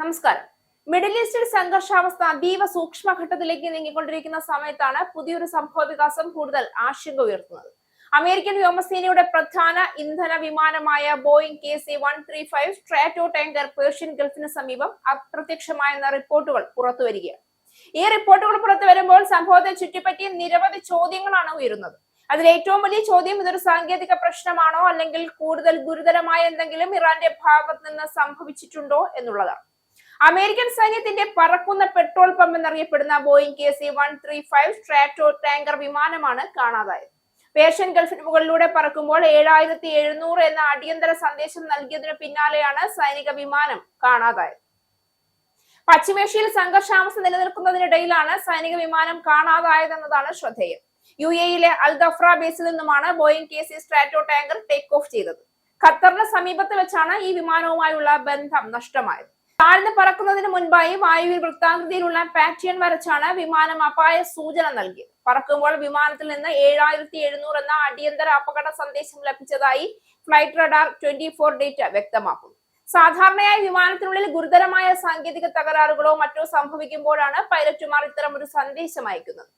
നമസ്കാരം. മിഡിൽ ഈസ്റ്റിൽ സംഘർഷാവസ്ഥ അതീവ സൂക്ഷ്മഘട്ടത്തിലേക്ക് നീങ്ങിക്കൊണ്ടിരിക്കുന്ന സമയത്താണ് പുതിയൊരു സംഭവ വികാസം കൂടുതൽ ആശങ്ക ഉയർത്തുന്നത്. അമേരിക്കൻ വ്യോമസേനയുടെ പ്രധാന ഇന്ധന വിമാനമായ ബോയിങ് KC-135 സ്ട്രാറ്റോ ടാങ്കർ പേർഷ്യൻ ഗൾഫിന് സമീപം അപ്രത്യക്ഷമായെന്ന റിപ്പോർട്ടുകൾ പുറത്തുവരികയാണ്. ഈ റിപ്പോർട്ടുകൾ പുറത്തു വരുമ്പോൾ സംഭവത്തെ ചുറ്റിപ്പറ്റി നിരവധി ചോദ്യങ്ങളാണ് ഉയരുന്നത്. അതിൽ ഏറ്റവും വലിയ ചോദ്യം ഇതൊരു സാങ്കേതിക പ്രശ്നമാണോ അല്ലെങ്കിൽ കൂടുതൽ ഗുരുതരമായ എന്തെങ്കിലും ഇറാന്റെ ഭാഗത്ത് നിന്ന് സംഭവിച്ചിട്ടുണ്ടോ എന്നുള്ളതാണ്. അമേരിക്കൻ സൈന്യത്തിന്റെ പറക്കുന്ന പെട്രോൾ പമ്പ് എന്നറിയപ്പെടുന്ന ബോയിങ് KC-135 സ്ട്രാറ്റോ ടാങ്കർ വിമാനമാണ് കാണാതായത്. പേർഷ്യൻ ഗൾഫിന് മുകളിലൂടെ പറക്കുമ്പോൾ 7700 എന്ന അടിയന്തര സന്ദേശം നൽകിയതിനു പിന്നാലെയാണ് സൈനിക വിമാനം കാണാതായത്. പശ്ചിമേഷ്യയിൽ സംഘർഷാവസ്ഥ നിലനിൽക്കുന്നതിനിടയിലാണ് സൈനിക വിമാനം കാണാതായതെന്നതാണ് ശ്രദ്ധേയം. UAE-യിലെ അൽ ധഫ്ര ബേസിൽ നിന്നുമാണ് Boeing KC stratotanker take off ചെയ്തത്. ഖത്തറിന് സമീപത്ത് വെച്ചാണ് ഈ വിമാനവുമായുള്ള ബന്ധം നഷ്ടമായത്. താഴ്ന്ന് പറക്കുന്നതിന് മുൻപായി വായുവിൽ വൃത്താകൃതിയിലുള്ള പാറ്റേൺ വരച്ചാണ് വിമാനം അപായ സൂചന നൽകിയത്. പറക്കുമ്പോൾ വിമാനത്തിൽ നിന്ന് 7700 എന്ന അടിയന്തര അപകട സന്ദേശം ലഭിച്ചതായി ഫ്ലൈറ്റ് റഡാർ 24 ഡേറ്റ വ്യക്തമാക്കുന്നു. സാധാരണയായി വിമാനത്തിനുള്ളിൽ ഗുരുതരമായ സാങ്കേതിക തകരാറുകളോ മറ്റോ സംഭവിക്കുമ്പോഴാണ് പൈലറ്റുമാർ ഇത്തരം ഒരു സന്ദേശം അയക്കുന്നത്.